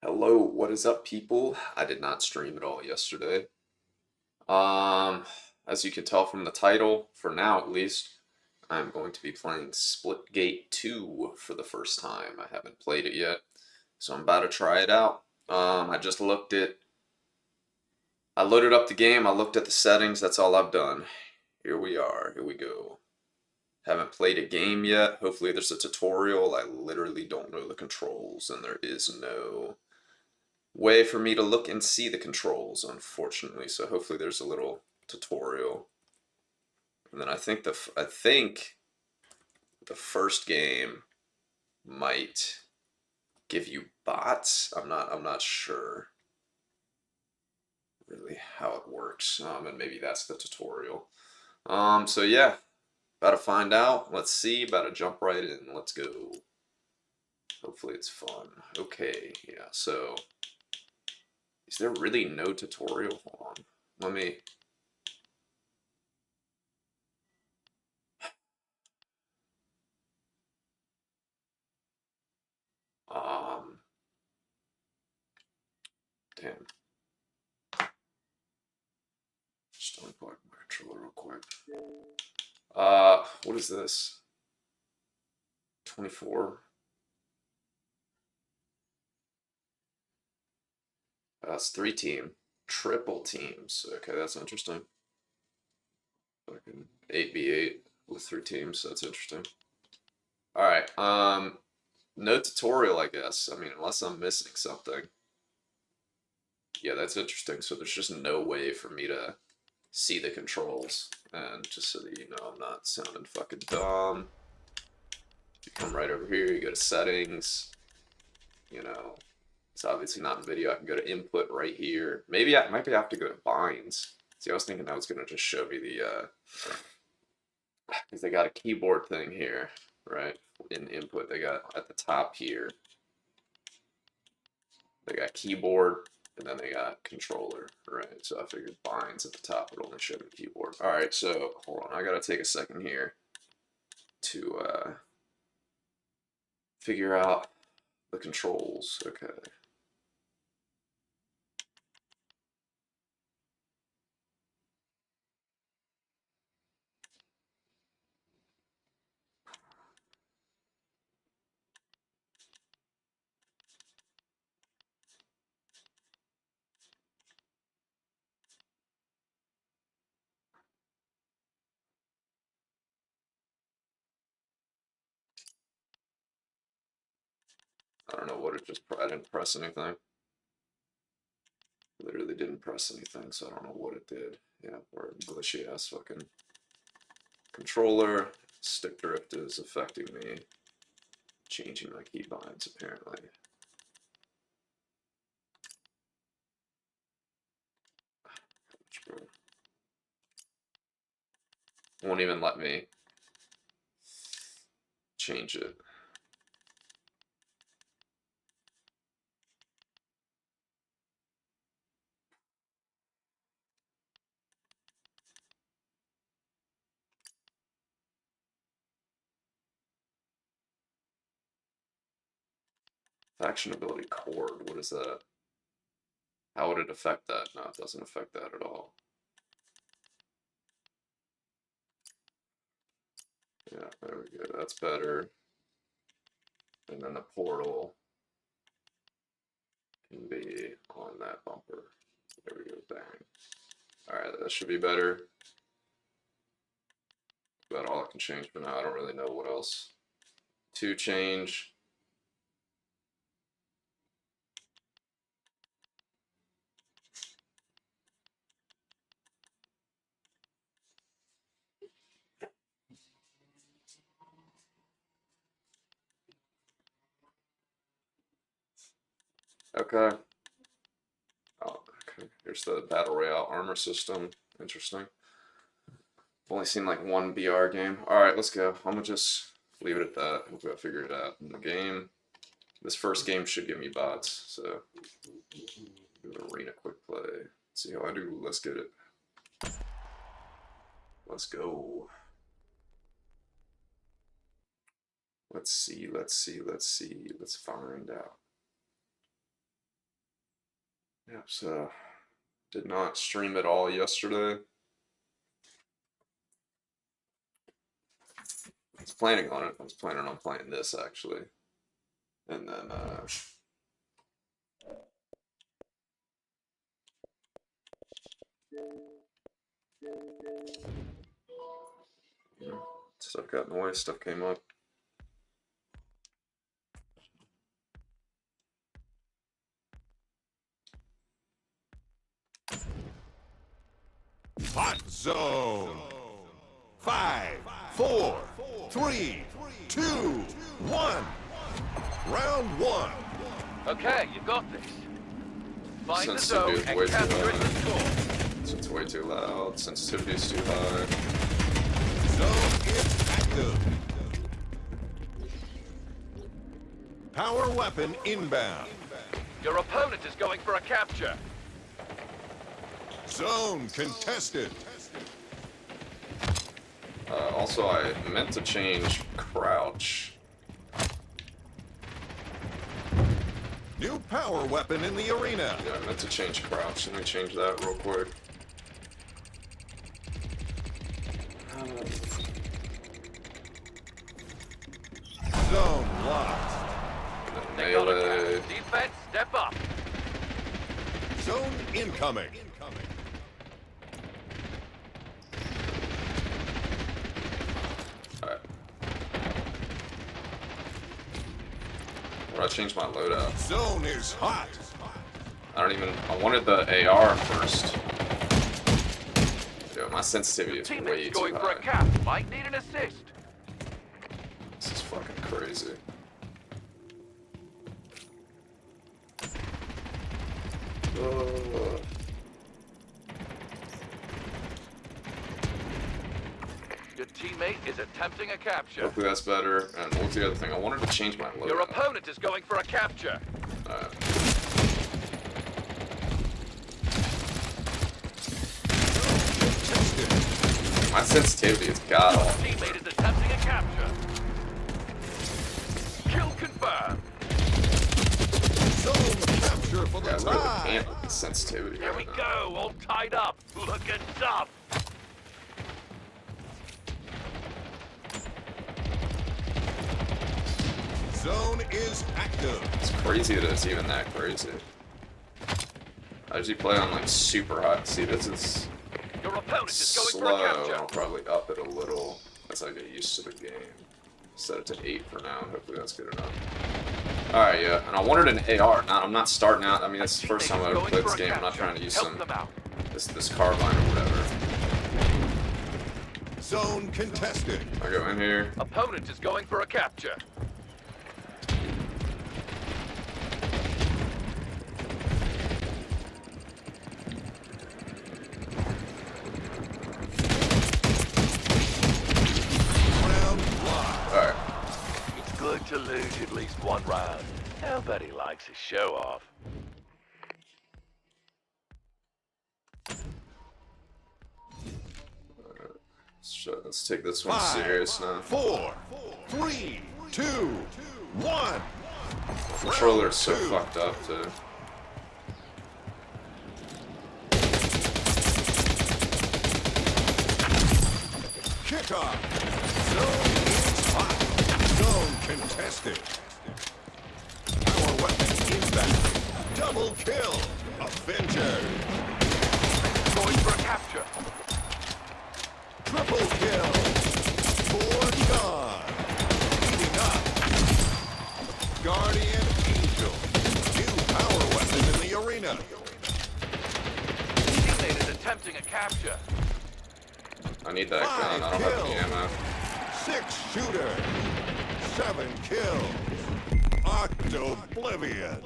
Hello, what is up, people? I did not stream at all yesterday. Um, as you can tell from the title, for now at least, I'm going to be playing Splitgate 2 for the first time. I haven't played it yet, so I'm about to try it out. I loaded up the game, I looked at the settings, that's all I've done. Here we are, here we go. Haven't played a game yet. Hopefully there's a tutorial. I literally don't know the controls, and there is no way for me to look and see the controls, unfortunately. So hopefully there's a little tutorial. And then I think the first game might give you bots. I'm not sure really how it works. And maybe that's the tutorial. So yeah, about to find out. Let's see. About to jump right in. Let's go. Hopefully it's fun. Okay, yeah. So is there really no tutorial? Hold on. Let me. Um. Damn. Just unplug my controller real quick. What is this? 24. That's three team. Triple teams. Okay, that's interesting. Fucking 8v8 with three teams. That's interesting. All right. No tutorial, I guess. I mean, unless I'm missing something. Yeah, that's interesting. So there's just no way for me to see the controls. And just so that you know, I'm not sounding fucking dumb. You come right over here. You go to settings. You know, it's obviously not in video. I can go to input right here. Maybe I might have to go to binds. See, I was thinking that was gonna just show me the because they got a keyboard thing here, right? In input, they got at the top here. They got keyboard, and then they got controller, right? So I figured binds at the top would only show me keyboard. All right, so hold on. I gotta take a second here to figure out the controls. Okay. I don't know what it just. I didn't press anything. Literally didn't press anything, so I don't know what it did. Yeah, or glitchy ass fucking controller. Stick drift is affecting me. Changing my keybinds apparently. Won't even let me change it. Faction ability cord, what is that? How would it affect that? No, it doesn't affect that at all. Yeah, there we go. That's better. And then the portal can be on that bumper. There we go, bang. Alright, that should be better. About all I can change, but now I don't really know what else to change. Okay. Oh, okay. Here's the Battle Royale armor system. Interesting. I've only seen like one BR game. Alright, let's go. I'm gonna just leave it at that. Hopefully I figure it out in the game. This first game should give me bots, so do an arena quick play. Let's see how I do. Let's get it. Let's go. Let's see, let's see, let's see. Let's find out. Yep, so did not stream at all yesterday. I was planning on it. I was planning on playing this actually. And then stuff got noise, stuff came up. Hot zone. 5, 4, 3, 2, 1. Round 1. Okay, you got this. Find the Sensitivity zone is way and too capture it loud. to score. So it's way too loud. Sensitivity is too high. Zone is active. Power weapon inbound. Your opponent is going for a capture. Zone contested. Also, I meant to change crouch. New power weapon in the arena. Yeah, I meant to change crouch. Let me change that real quick. Zone locked. They got a Melee. capture. Defense, step up. Zone incoming. Alright. Where do I change my loadout? Zone is hot. I wanted the AR first. Yo, my sensitivity is way Teammates too going for a high. cap. Might need an assist. This is fucking crazy. Your teammate is attempting a capture. Hopefully that's better. And what's the other thing? I wanted to change my loadout. Your opponent is going for a capture. My sensitivity is god Your awful. teammate is attempting a capture. Kill confirmed. Zone capture for the Guys, really tie. can't with the sensitivity. Here we right go, all tied up. Looking tough. Zone is active. It's crazy that it's even that crazy. I usually play on like super high. See, this is Your opponent is going slow. for a capture. I'll probably up it a little as I get used to the game. Set it to 8 for now. Hopefully that's good enough. Alright, yeah. And I wanted an AR. I'm not starting out. I mean, that's the first time I've ever played this game. I'm not trying to use Help them out. this carbine or whatever. Zone contested. I go in here. Opponent is going for a capture. Round locked. Alright. It's good to lose at least one round. Nobody likes a show off. Let's take this one 5, serious now. 4, 3, 2, 1. Controller is so Round 2. fucked up too. Kickoff. Zone is hot. Zone contested. Power weapon inbound. Double kill. Avenger. Going for a capture. Triple kill. 4 gone. Heating up. Guardian Angel. New power weapon in the arena. Teammate is attempting a capture. I need that gun. I don't have any ammo. 6 shooter. 7 kills. Octoblivion.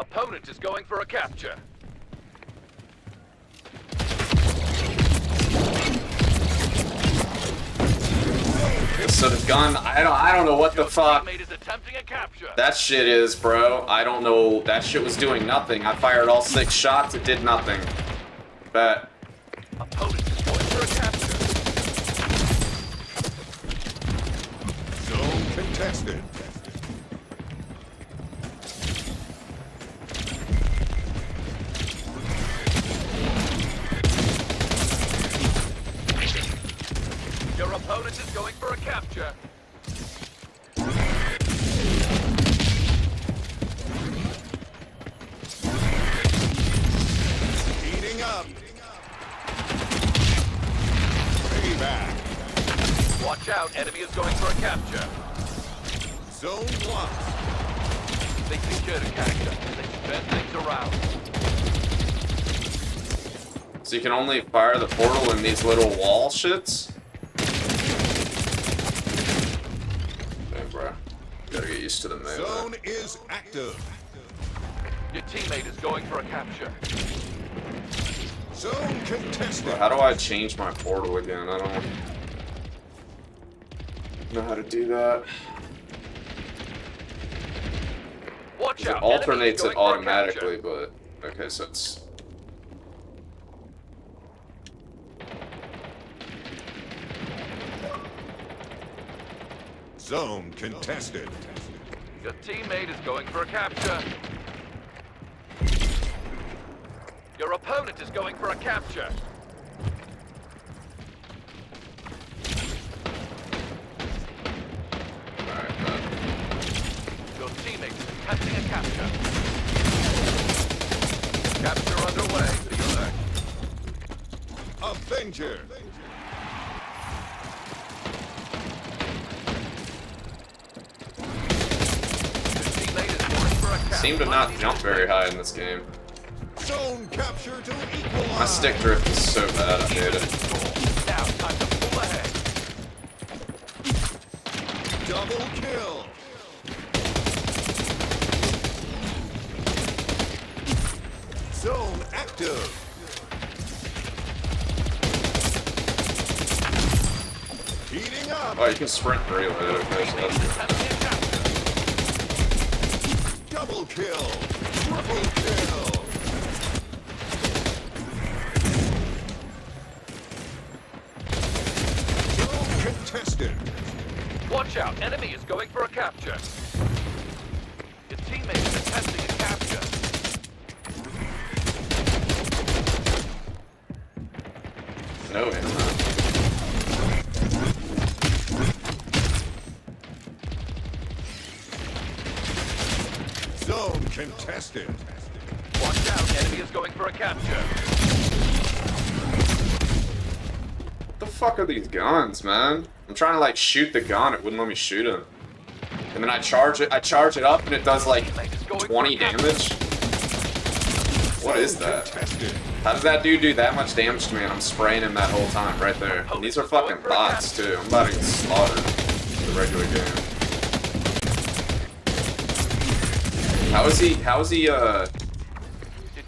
Opponent is going for a capture. So the gun, I don't know what the fuck Teammate is attempting a capture. that shit is, bro. I don't know. That shit was doing nothing. I fired all 6 shots. It did nothing. Bet. Opponent is going for a capture. Zone contested. capture. Heating up. Payback. Watch out, enemy is going for a capture. Zone locked. They secured a capture. Let's turn things around. So you can only fire the portal in these little wall shits? Damn, bro. Gotta get used to the move. Zone is active. Your teammate is going for a capture. Zone contested. Bro, how do I change my portal again? I don't know how to do that. Watch It out, alternates it enemy is going for a automatically, capture. but okay, so it's Zone contested. Your teammate is going for a capture. Your opponent is going for a capture. alright. Your teammate is attempting a capture. Capture underway. Be alert. Avenger. Your teammate is going for a capture. Seem to not jump very high in this game. Zone capture to equalize. My stick drift is so bad, I hate it. Now time to pull ahead. Double kill. Zone active. Heating up. Oh, you can sprint really good. Okay, so that's good. Attempting a capture. Double kill. Triple kill. Zone contested. Watch out, enemy is going for a capture. Your teammate is attempting a capture. No, it's not. Zone contested. Watch out, enemy is going for a capture. What the fuck are these guns, man? I'm trying to like shoot the gun, it wouldn't let me shoot him. And then I charge it up and it does like Teammate is going 20 for a capture. damage. What is Zone that? contested. How does that dude do that much damage to me and I'm spraying him that whole time right there? And these are fucking bots too. I'm about to get slaughtered in the regular game. How is he Your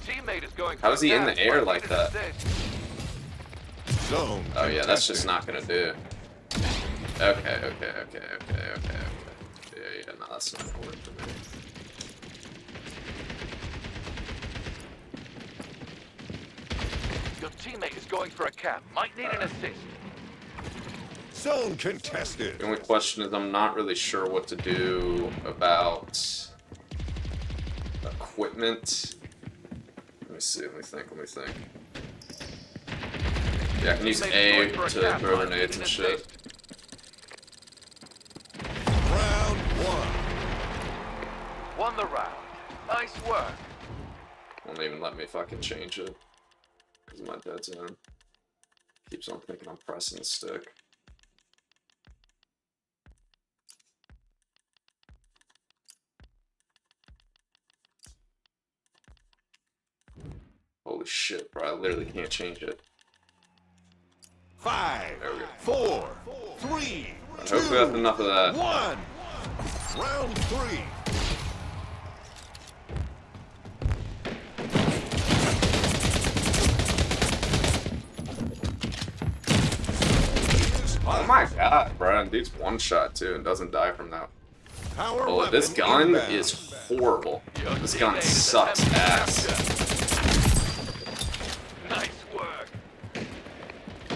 teammate is going for How is he a in the capture. air like Need an that? assist. Zone Oh yeah, that's just contested. not gonna do. Okay. Yeah, no, that's not gonna work for me. Your teammate is going for a cap. Might need an assist. Zone contested. The only question is I'm not really sure what to do about equipment. Let me see, let me think. Yeah, I can use A to throw grenades and shit. Round one. Won the round. Nice work. Won't even let me fucking change it. Because of my dead zone. Keeps on thinking I'm pressing the stick. Holy shit, bro, I literally can't change it. 5, There we go. 4, 3, Hopefully that's enough of that. 1. Round 3. Oh my god, bro, and dude's one shot too and doesn't die from that. Power Oh, this weapon gun inbound. is horrible. Your This gun teammate is sucks attempting a ass. capture. Nice work.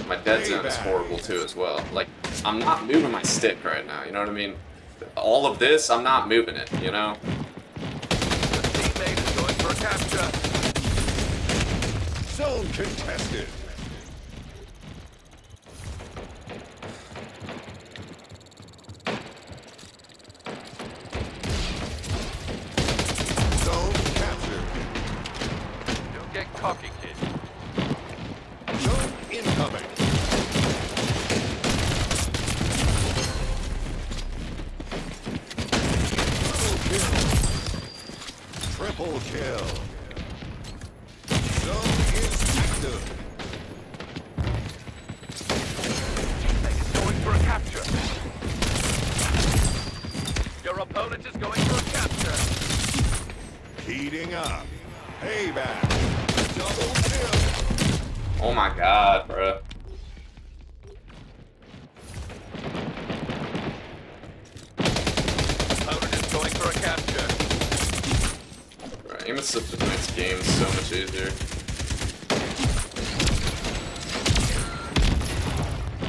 My dead zone is horrible too as well. Like, I'm not moving my stick right now, you know what I mean? All of this, I'm not moving it, you know? Your teammate is going for a capture. Zone contested. cocky, kid. Zone incoming. Triple kill. Zone is active. Teammate is going for a capture. Your opponent is going for a capture. Heating up. Payback. Double kill. Oh my god, bro. Opponent is going for a capture. Bro, aim assist makes games so much easier.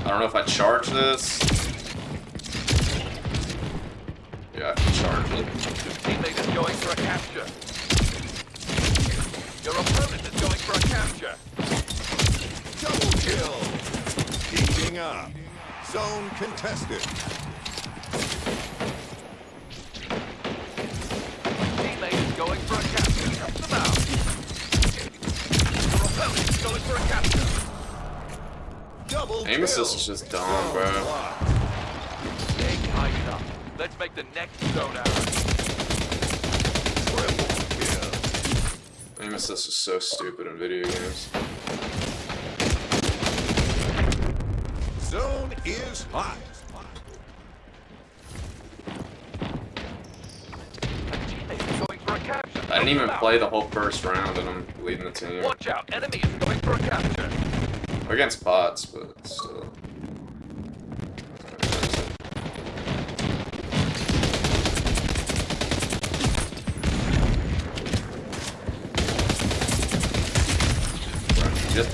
I don't know if I charge this. Yeah, I can charge it. Your teammate is going for a capture. Your opponent is going for a capture. Double kill. Heating up. Zone contested. Teammate is going for a capture. Help them out. Your opponent is going for a capture. Double Aim kill. assist is just dumb, bro. Block. Stay tight enough. Let's make the next zone out. Triple kill. Aim assist is so stupid in video games. Zone is hot. A teammate is going for a capture. I didn't even Help them play out. the whole first round and I'm leading the team. Watch out, enemy is going for a capture. Against bots, but still.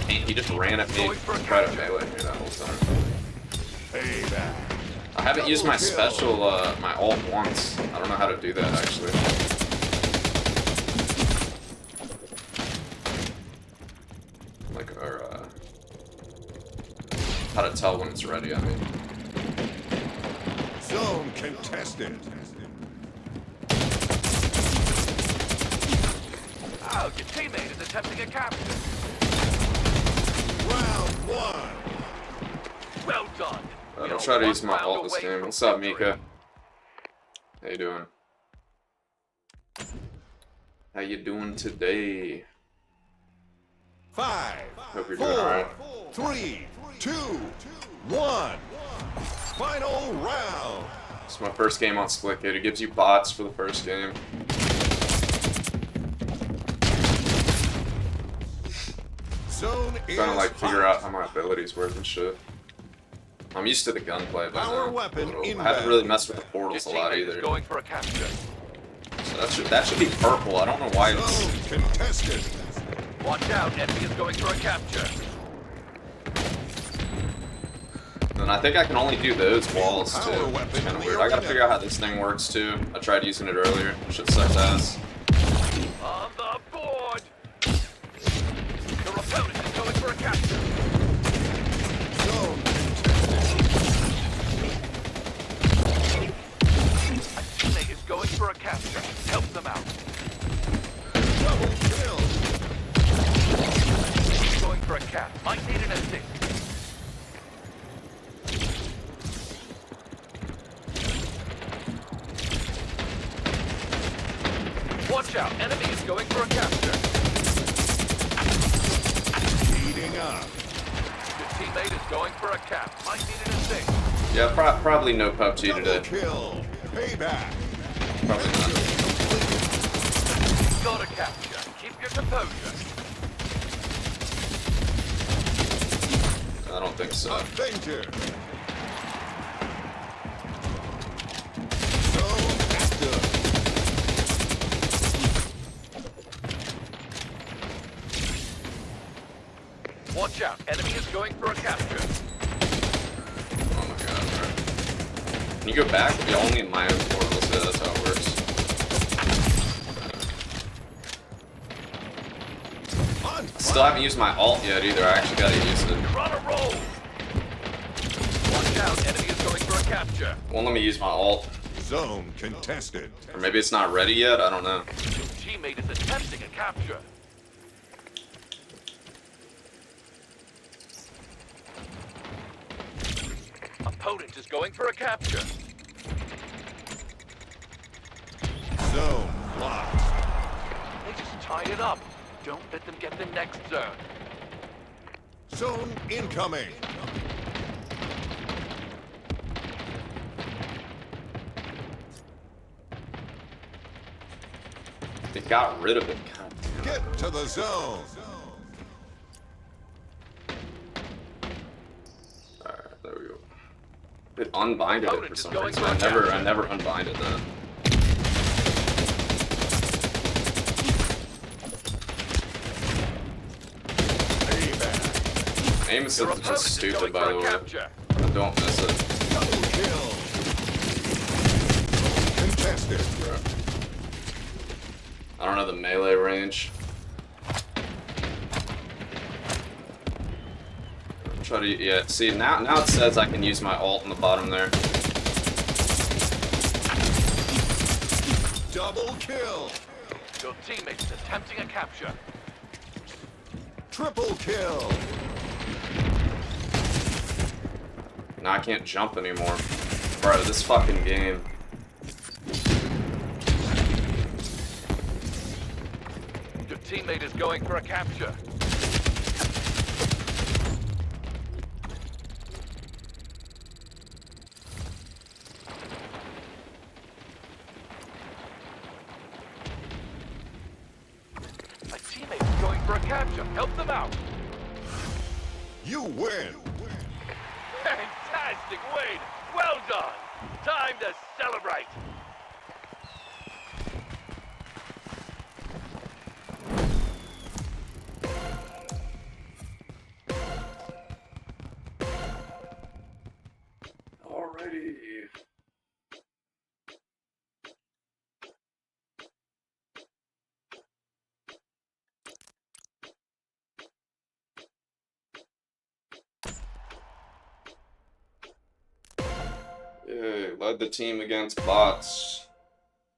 He just ran at me, tried to melee me that whole time. Payback. I haven't used my special, my ult once. I don't know how to do that actually. Like, or, how to tell when it's ready, I mean. Zone contested. Oh, your teammate is attempting a capture. Round one. Well done. We I'll are try to one use my round ult this away game. from What's up, victory. Mika? How you doing? How you doing today? 5, Hope you're doing alright. 3, 2, 1. Final round. It's my first game on Splitgate. It gives you bots for the first game. Zone is Trying to like figure hot. out how my abilities work and shit. I'm used to the gunplay, but Power no, weapon I haven't inbound. really messed with the Your portals a lot teammate is either. going for a capture. So that should be purple. I don't know why it's. Zone contested. Watch out, enemy is going for a capture. And I think I can only do those walls too. Power It's weapon kind of in weird. the I gotta arena. figure out how this thing works too. I tried using it earlier. Shit sucks ass. On the board. Your opponent is going for a capture. Zone contested. A teammate is going for a capture. Help them out. Double kill. Going for a cap. Might need an assist. Watch out, enemy is going for a capture. Heating up. Your teammate is going for a cap. Might need an assist. Yeah, probably no PUBG Double today. kill. Payback. Probably not. Got a capture. Keep your composure. I don't think so. Danger. Zone active. Watch out, enemy is going for a capture. Oh my god, bro. Can you go back? Yeah, only in my own portals. Yeah, that's how it works. On Still haven't used my ult yet either. I actually gotta use it. You're on a roll. Watch out, enemy is going for a capture. Won't let me use my ult. Zone contested. Or maybe it's not ready yet. I don't know. Your teammate is attempting a capture. opponent is going for a capture. Zone locked. They just tied it up. Don't let them get the next zone. Zone incoming. They got rid of it. God damn. Get to the zone. Alright, there we go. It unbinded it for Opponent is some going reason. for a I capture. never unbinded that. Aim Your assist is opponent just is stupid, going by for the a way. capture. I don't miss it. Double kill. Contested. I don't know the melee range. Try to, yeah, see, now it says I can use my ult in the bottom there. Double kill. Your teammate is attempting a capture. Triple kill. Now I can't jump anymore. Bro, this fucking game. Your teammate is going for a capture. My teammate is going for a capture. Help them out. You win. Fantastic win. Well done. Time to celebrate. Alrighty. Yay, led the team against bots.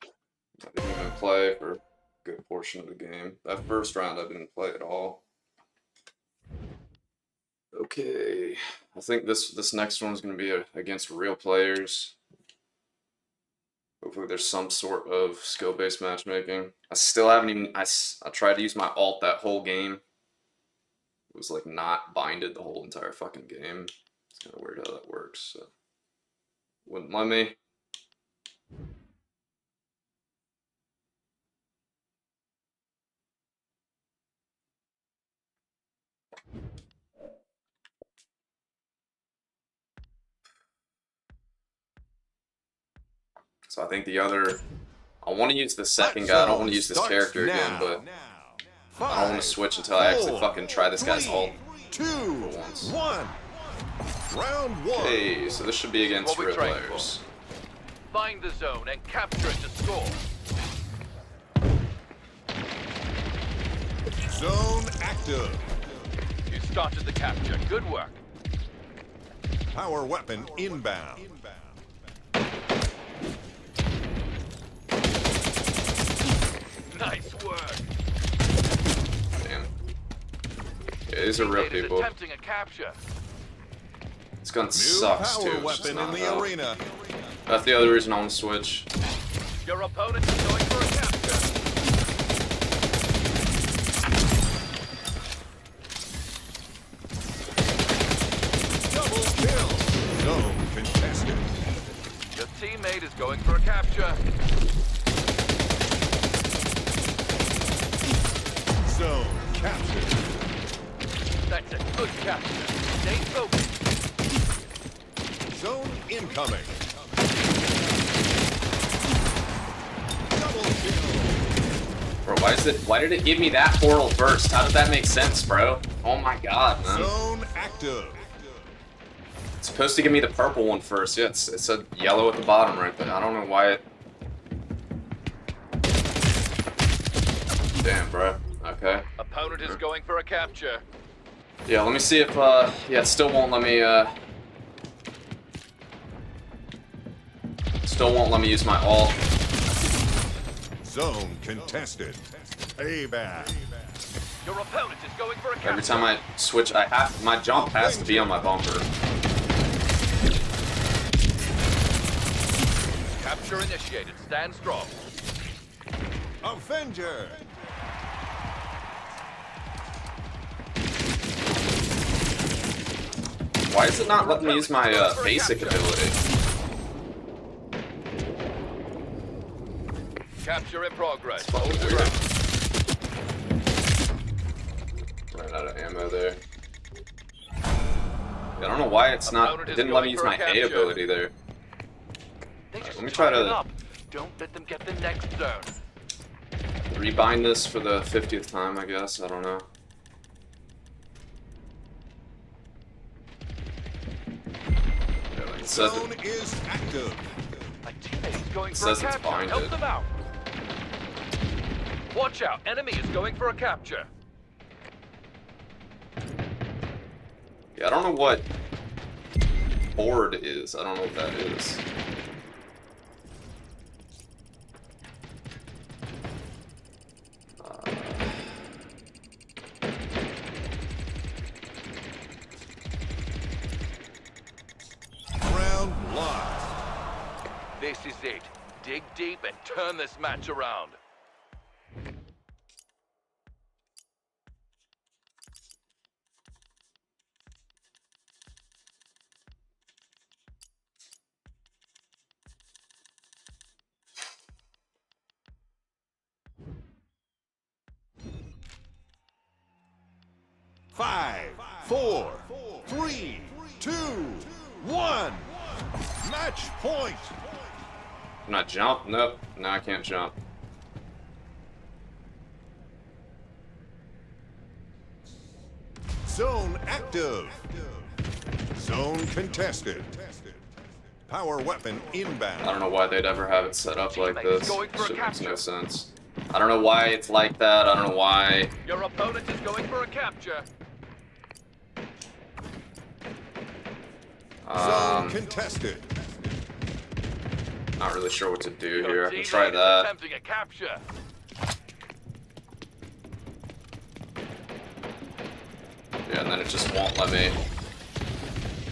I didn't even play for a good portion of the game. That first round I didn't play at all. Okay, I think this next one's gonna be against real players. Hopefully there's some sort of skill-based matchmaking. I still haven't even, I tried to use my ult that whole game. It was like not binded the whole entire fucking game. It's kind of weird how that works, so. Wouldn't let me. So I think the other, I want to use the second guy. I don't want to use this character again, but I don't want to switch until I actually fucking try this guy's ult. 2, for once. 1. Round 1. Okay, so this should be against What we real trained players. Find the zone and capture it to score. Zone active. You started the capture. Good work. Power weapon inbound. Nice work. Damn. Yeah, these are real Teammate is people. attempting a capture. This gun New sucks power too. It's just weapon in not the out. arena. That's the other reason I want to switch. Your opponent is going for a capture. Double kill. Zone contested. Your teammate is going for a capture. Zone captured. That's a good capture. Stay focused. Zone incoming. Double kill. Bro, why did it give me that portal first? How did that make sense, bro? Oh my god, man. Zone active. It's supposed to give me the purple one first. Yeah, it said yellow at the bottom right there. I don't know why it... Damn, bro. Okay. Opponent is going for a capture. Yeah, let me see if, yeah, it still won't let me, still won't let me use my ult. Zone contested. Payback. Your opponent is going for a capture. Every time I switch, my jump has to be on my bumper. Capture initiated. Stand strong. Avenger! Why is it not letting me use my basic ability? Capture in progress. Fucking Hold your weird. ground. Ran out of ammo there. I don't know why it's not. It didn't let me use my A ability there. They just let me try tighten to- up. Don't let them get the next zone. Rebind this for the 50th time, I guess. I don't know. Yeah, like it said, Zone is active. My teammate is going It for a says it's capture. Help binded. them out. Watch out. Enemy is going for a capture. yeah, I don't know what board is. I don't know what that is. Round locked. This is it. Dig deep and turn this match around. Five, four, three, two, one. Match point. Can I jump? Nope. No, I can't jump. Zone active. Zone contested. Power weapon I inbound. don't know why they'd ever have it set up like Teammates this. going for a Shit makes no capture. sense. I don't know why it's like that. I don't know why. Your opponent is going for a capture. Zone contested. Not really sure what to do Your here. I can teammate try is that. attempting a capture. Yeah, and then it just won't let me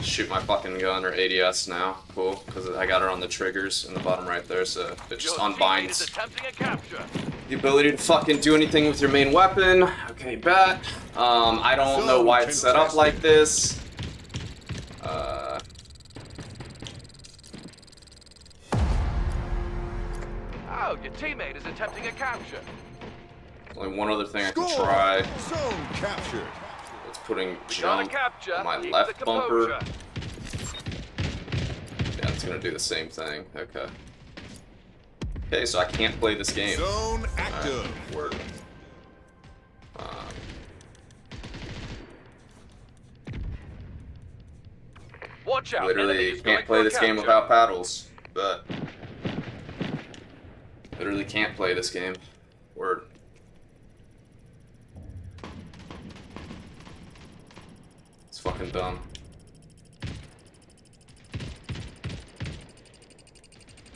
shoot my fucking gun or ADS now. Cool, because I got it on the triggers in the bottom right there, so it just Your teammate is unbinds attempting a capture. the ability to fucking do anything with your main weapon. Okay, bet. I don't know why it's set up like this. Oh, your teammate is attempting a capture. Only one other thing I can Score. try. Zone captured. It's putting We got a jump capture. on my Keep left the bumper. composure. Yeah, it's gonna do the same thing. Okay. Okay, so I can't play this game. Zone active. Word. Watch out. Enemy Literally is going can't play for a this game capture. without paddles. But literally can't play this game. Word. It's fucking dumb.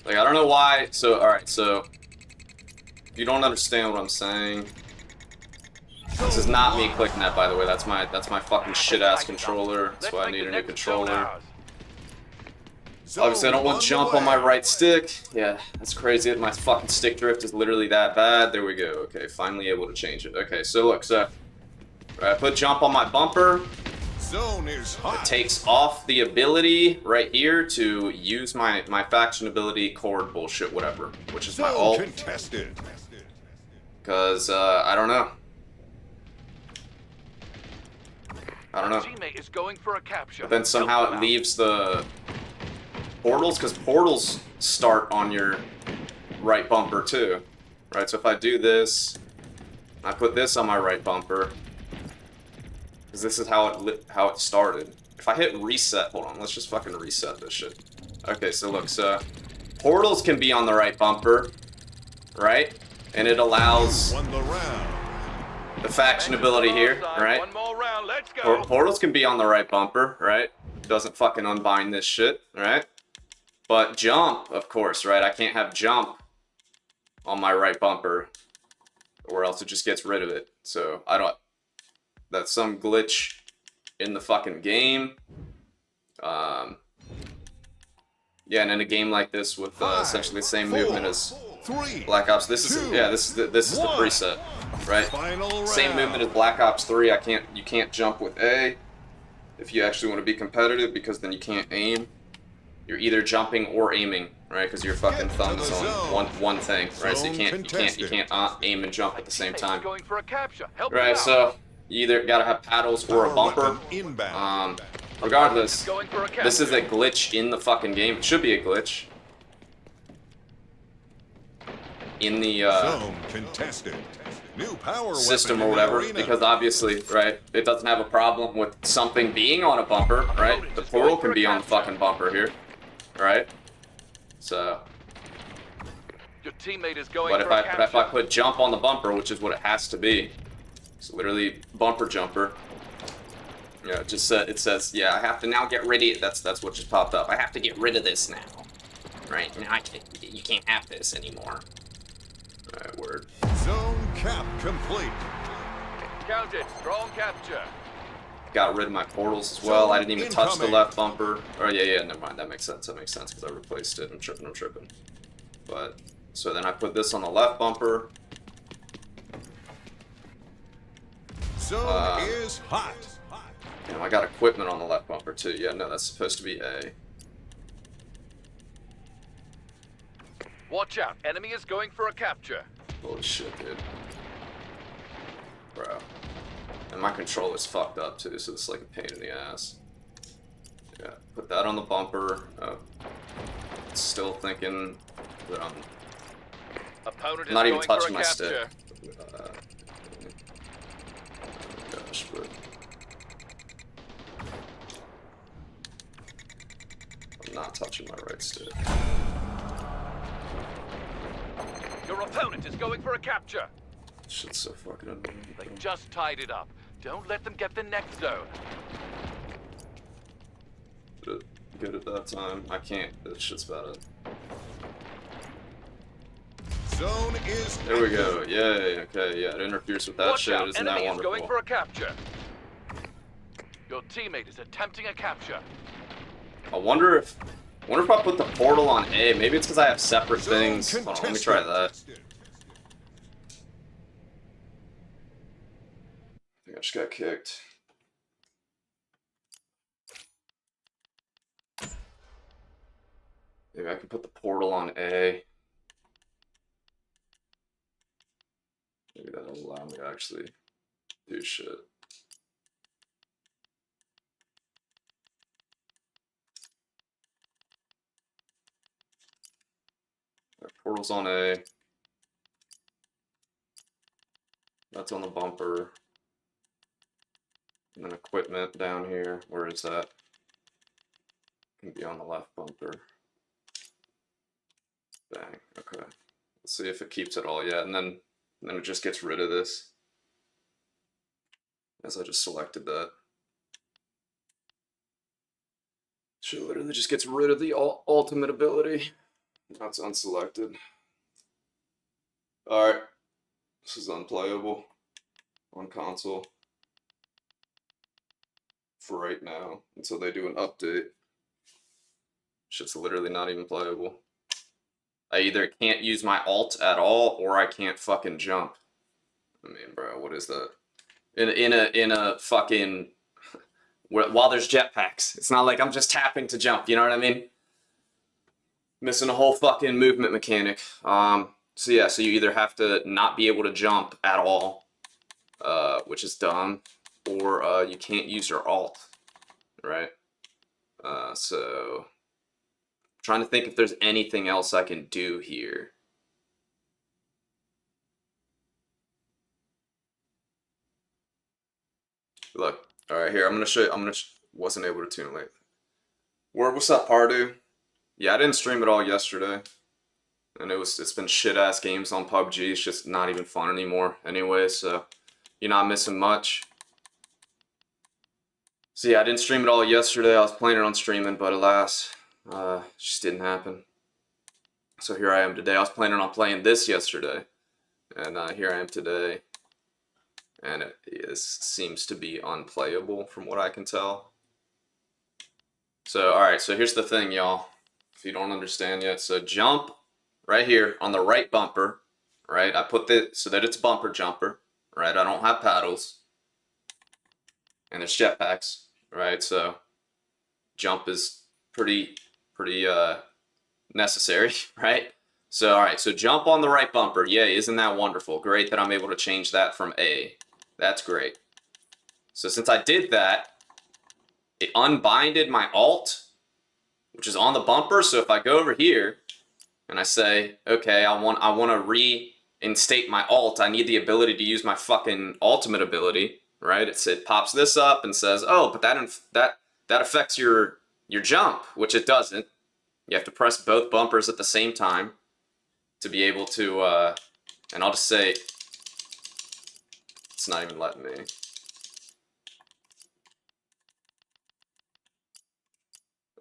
Like, I don't know why. So, alright, so if you don't understand what I'm saying, this is not me clicking that, by the way. That's my fucking shit ass controller. That's why I need a new controller. Obviously, I don't want jump on my right stick. Yeah, that's crazy. My fucking stick drift is literally that bad. There we go. Okay, finally able to change it. Okay, so look, so I put jump on my bumper. Zone is hot. It takes off the ability right here to use my faction ability, cord bullshit, whatever, which is my Zone ult. contested. Because, I don't know. I don't know. Teammate is going for a capture. But then somehow Help it them out. leaves the portals, because portals start on your right bumper too, right? So if I do this, I put this on my right bumper, because this is how it started. If I hit reset, hold on, let's just fucking reset this shit. Okay, so look, so portals can be on the right bumper, right? And it allows Won the round. the faction ability here, right? One more round. Let's go. Portals can be on the right bumper, right? Doesn't fucking unbind this shit, right? But jump, of course, right? I can't have jump on my right bumper, or else it just gets rid of it. So I don't. That's some glitch in the fucking game. Yeah, and in a game like this with essentially the same movement as 3, Black Ops, this is 2, this is the 1. preset, right? Final Same round. movement as Black Ops 3. You can't jump with A if you actually want to be competitive, because then you can't aim. You're either jumping or aiming, right? Because your fucking Get to thumb the is on zone. one thing, right? So Zone you contested. can't aim and jump at the same Teammates time, going for a capture. Help them right? out. So you either gotta have paddles or a Power bumper. weapon inbound. Regardless, Going for a capture. this is a glitch in the fucking game. It should be a glitch in the Zone contested. New power system weapon or in the whatever, arena. because obviously, right, it doesn't have a problem with something being on a bumper, right? The portal can be on the fucking bumper here, right? So, Your teammate is going but for a capture. if I put jump on the bumper, which is what it has to be, it's literally bumper jumper. Yeah, it just it says, yeah, I have to now get rid of it. That's what just popped up. I have to get rid of this now, right? Now you can't have this anymore. All right, word. Zone cap complete. Counted. Strong capture. Got rid of my portals as well. I didn't even touch the Incoming. left bumper. Oh yeah, never mind. That makes sense. That makes sense because I replaced it. I'm tripping. But so then I put this on the left bumper. Zone is hot. And I got equipment on the left bumper too. Yeah, no, that's supposed to be A. Watch out. Enemy is going for a capture. Holy shit, dude. Bro. And my controller's fucked up too, so it's like a pain in the ass. Yeah, put that on the bumper. Still thinking that I'm Opponent is not even going touching for a my capture. stick. Gosh, but I'm not touching my right stick. Your opponent is going for a capture. Shit's so fucking annoying. They just tied it up. Don't let them get the next zone. Did it good at that time? I can't. This shit's bad. Zone is There we go. Yay. Okay. Yeah. It interferes with that Watch shit. out. Isn't that Enemy is wonderful? going for a capture. Your teammate is attempting a capture. I wonder if I put the portal on A. Maybe it's because I have separate Zone things. Hold on, let me try that. I think I just got kicked. Maybe I can put the portal on A. Maybe that'll allow me to actually do shit. Right, portal's on A. That's on the bumper. And then equipment down here. Where is that? Can be on the left bumper. Bang. Okay. Let's see if it keeps it all. Yeah, and then it just gets rid of this. As I just selected that. So it literally just gets rid of the ultimate ability. That's unselected. Alright. This is unplayable on console. For right now. Until they do an update. Shit's literally not even playable. I either can't use my alt at all, or I can't fucking jump. I mean, bro, what is that? In a fucking while there's jetpacks, it's not like I'm just tapping to jump. You know what I mean? Missing a whole fucking movement mechanic. So yeah, so you either have to not be able to jump at all, which is dumb, or you can't use your alt, right? So. Trying to think if there's anything else I can do here. Look, all right, here I'm gonna show you. Wasn't able to tune late. What's up, Pardu? Yeah, I didn't stream at all yesterday, and it's been shit ass games on PUBG. It's just not even fun anymore. Anyway, so you're not missing much. So yeah, I didn't stream at all yesterday. I was planning on streaming, but alas. Just didn't happen. So here I am today. I was planning on playing this yesterday, and here I am today, and it seems to be unplayable from what I can tell. So alright, so here's the thing, y'all. if you don't understand yet. So jump right here on the right bumper, right? I put this so that it's bumper jumper, right? I don't have paddles. And there's jetpacks, right? So jump is pretty necessary, right? So all right, so jump on the right bumper. Yay, isn't that wonderful? Great that I'm able to change that from A. That's great. So since I did that, it unbinded my alt, which is on the bumper. So if I go over here and I say, okay, I want to reinstate my alt, I need the ability to use my fucking ultimate ability, right? It pops this up and says, oh, but that affects your jump, which it doesn't. You have to press both bumpers at the same time to be able to, and I'll just say, it's not even letting me.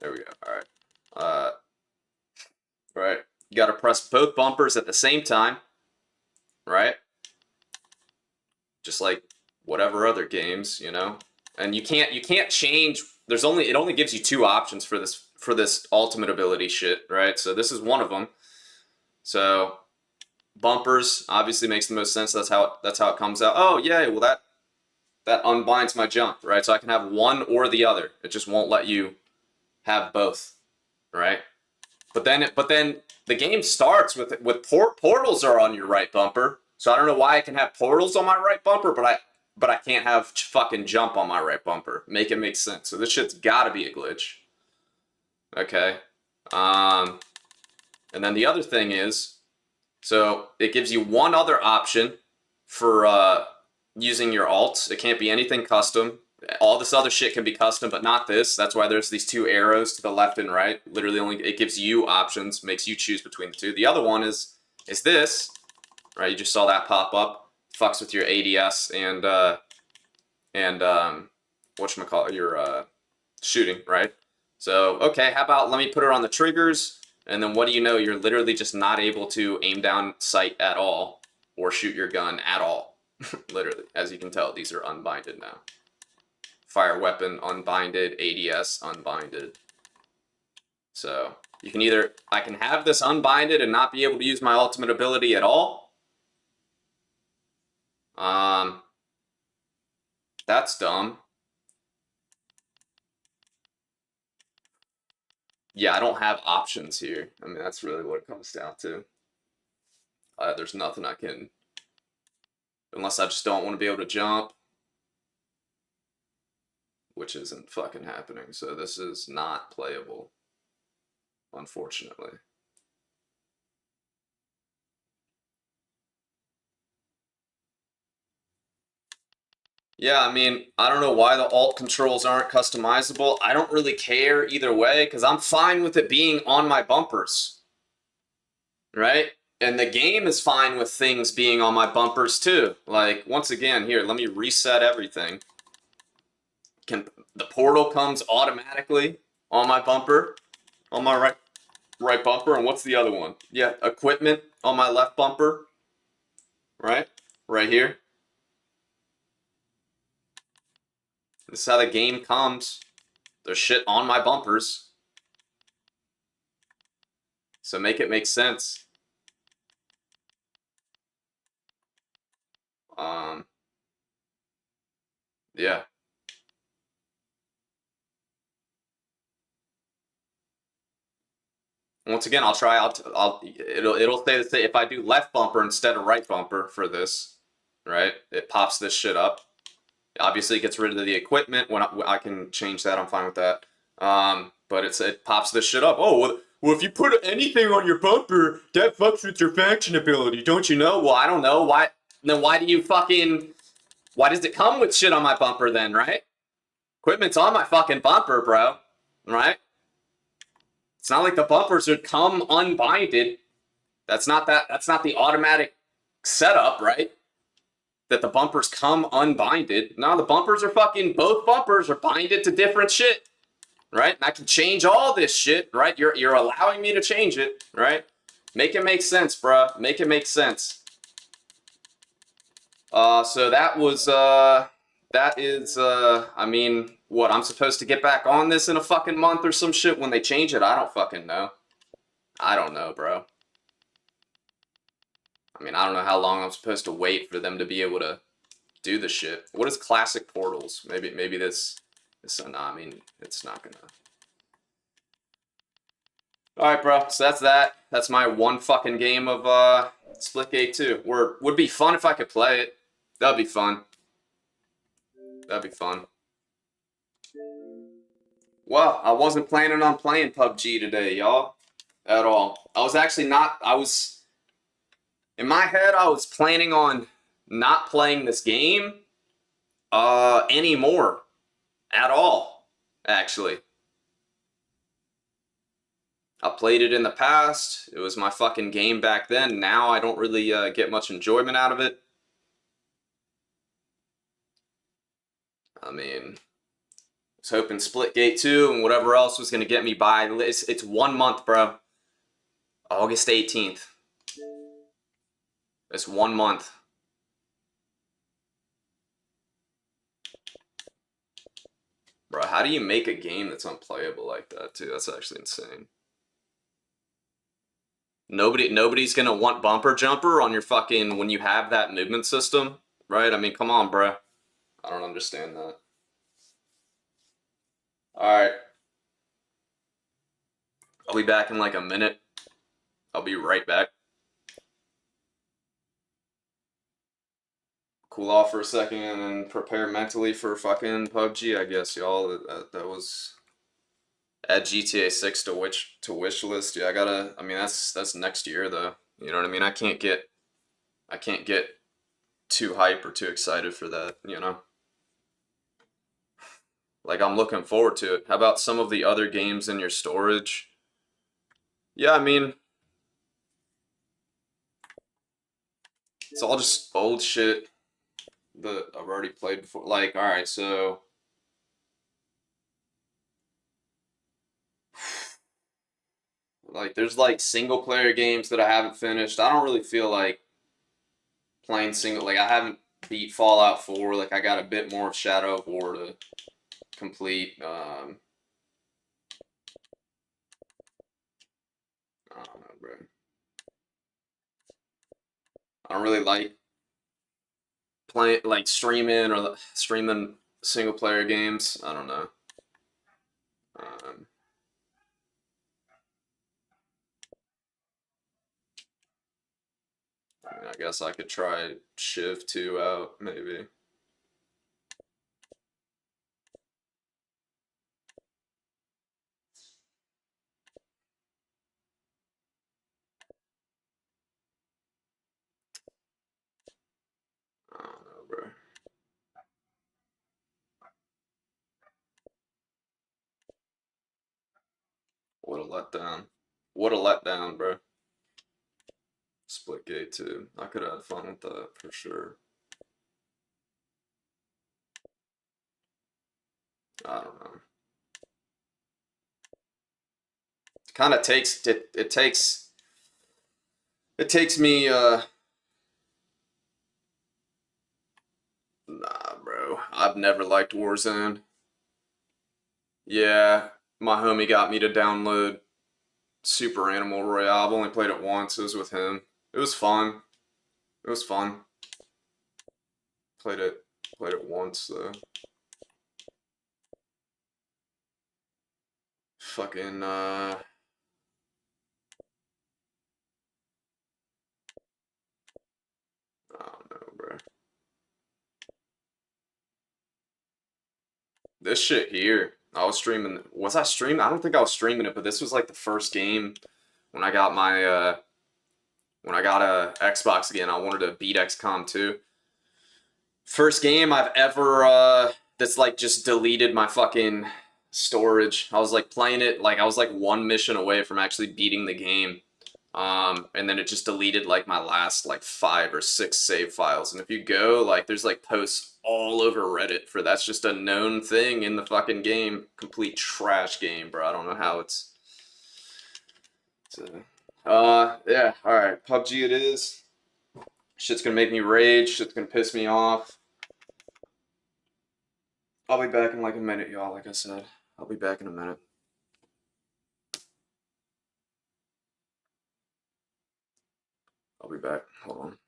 There we go. All right. Right. You got to press both bumpers at the same time, right? Just like whatever other games, you know. And you can't change. It only gives you two options for this ultimate ability shit, right? So this is one of them. So bumpers obviously makes the most sense. That's how it comes out. Oh yeah, well that unbinds my jump, right? So I can have one or the other. It just won't let you have both, right? But then the game starts with portals are on your right bumper. So I don't know why I can have portals on my right bumper, but I can't have fucking jump on my right bumper. Make it make sense. So this shit's got to be a glitch. Okay. And then the other thing is, so it gives you one other option for using your alts. It can't be anything custom. All this other shit can be custom, but not this. That's why there's these two arrows to the left and right. Literally, it gives you options, makes you choose between the two. The other one is this, right? You just saw that pop up. Fucks with your ADS and whatchamacallit, your shooting, right? So okay, how about let me put it on the triggers, and then what do you know? You're literally just not able to aim down sight at all or shoot your gun at all. Literally, as you can tell, these are unbinded now. Fire weapon unbinded, ADS unbinded. So you can I can have this unbinded and not be able to use my ultimate ability at all. That's dumb. Yeah, I don't have options here. I mean, that's really what it comes down to. There's nothing I can, unless I just don't want to be able to jump, which isn't fucking happening. So this is not playable, unfortunately. Yeah, I mean, I don't know why the alt controls aren't customizable. I don't really care either way, because I'm fine with it being on my bumpers, right? And the game is fine with things being on my bumpers too. Like, once again, here, let me reset everything. The portal comes automatically on my bumper, on my right bumper, and what's the other one? Yeah, equipment on my left bumper, right here. This is how the game comes. There's shit on my bumpers, so make it make sense. Yeah. Once again, I'll try. It'll say if I do left bumper instead of right bumper for this, right? It pops this shit up. Obviously, it gets rid of the equipment. When I can change that, I'm fine with that. But it pops this shit up. Oh well, if you put anything on your bumper, that fucks with your faction ability, don't you know? Well, I don't know why. Then why do you fucking? Why does it come with shit on my bumper then, right? Equipment's on my fucking bumper, bro. Right? It's not like the bumpers would come unbinded. That's not the automatic setup, right? That the bumpers come unbinded. No, the bumpers are both bumpers are binded to different shit. Right? And I can change all this shit, right? You're allowing me to change it, right? Make it make sense, bruh. Make it make sense. So that is, I mean, what, I'm supposed to get back on this in a fucking month or some shit when they change it? I don't fucking know. I don't know, bro. I mean, I don't know how long I'm supposed to wait for them to be able to do the shit. What is classic portals? Maybe this. No, I mean, it's not gonna. All right, bro. So that's that. That's my one fucking game of Splitgate 2. Would be fun if I could play it. That'd be fun. That'd be fun. Well, I wasn't planning on playing PUBG today, y'all. At all. I was actually not. In my head, I was planning on not playing this game anymore. At all, actually. I played it in the past. It was my fucking game back then. Now I don't really get much enjoyment out of it. I mean, I was hoping Splitgate 2 and whatever else was going to get me by. It's 1 month, bro. August 18th. It's 1 month. Bro, how do you make a game that's unplayable like that, too? That's actually insane. Nobody's gonna want bumper jumper on your fucking when you have that movement system, right? I mean, come on, bro. I don't understand that. All right, I'll be back in like a minute. I'll be right back. Cool off for a second and then prepare mentally for fucking PUBG, I guess, y'all. That was add GTA 6 to wish list. Yeah, I mean that's next year though. You know what I mean? I can't get too hype or too excited for that, you know? Like I'm looking forward to it. How about some of the other games in your storage? Yeah, I mean it's all just old shit that I've already played before. Like, all right, so like there's like single player games that I haven't finished. I don't really feel like playing single. Like I haven't beat Fallout 4. Like I got a bit more of Shadow of War to complete. I don't know, bro. I don't really like playing like streaming single player games. I don't know. Um, I mean, I guess I could try Shiv 2 out maybe. I don't know, bro. What a letdown. What a letdown, bro. Splitgate 2. I could have had fun with that for sure. I don't know. Kind of takes it takes me nah, bro. I've never liked Warzone. Yeah, my homie got me to download Super Animal Royale. I've only played it once. It was with him. It was fun. It was fun. Played it once though. Fucking I don't know, bro. This shit here. I was streaming. Was I streaming? I don't think I was streaming it, but this was like the first game when I got my when I got a Xbox again. I wanted to beat XCOM 2. First game I've ever that's like just deleted my fucking storage. I was like playing it like I was like one mission away from actually beating the game. And then it just deleted like my last like 5 or 6 save files. And if you go, like there's like posts all over Reddit for that's just a known thing in the fucking game. Complete trash game, bro. I don't know how it's yeah, alright. PUBG it is. Shit's gonna make me rage, shit's gonna piss me off. I'll be back in like a minute, y'all, like I said. I'll be back in a minute. I'll be back. Hold on.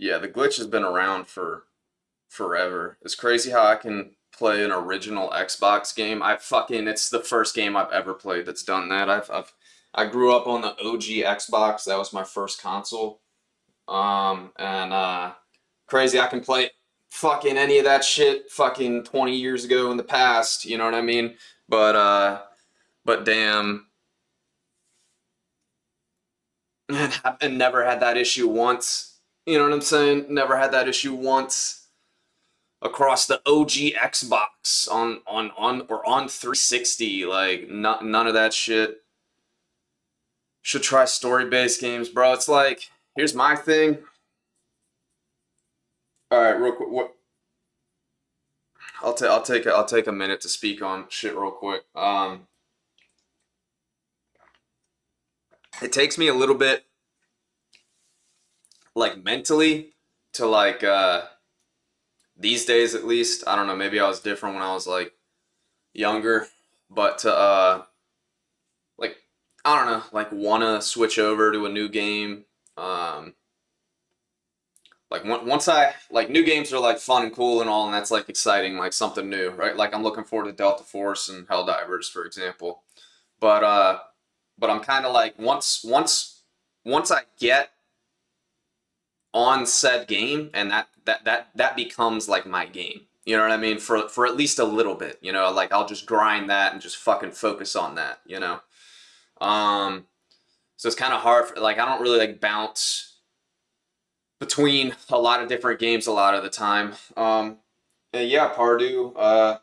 Yeah, the glitch has been around for forever. It's crazy how I can play an original Xbox game. It's the first game I've ever played that's done that. I grew up on the OG Xbox. That was my first console. And crazy I can play fucking any of that shit fucking 20 years ago in the past, you know what I mean? But damn, and never had that issue once. You know what I'm saying? Never had that issue once across the OG Xbox on 360. Like none of that shit. Should try story-based games, bro. It's like, here's my thing. All right, real quick. I'll take a minute to speak on shit real quick. It takes me a little bit, like, mentally to like these days at least. I don't know, maybe I was different when I was like younger, but to like, I don't know, like, wanna switch over to a new game. Um like once I like, new games are like fun and cool and all, and that's like exciting, like something new, right? Like I'm looking forward to Delta Force and Helldivers, for example. But I'm kind of like, once I get on said game, and that becomes like my game. You know what I mean? For at least a little bit, you know, like I'll just grind that and just fucking focus on that, you know. Um, so it's kind of hard for, like, I don't really like bounce between a lot of different games a lot of the time. And yeah, Pardew.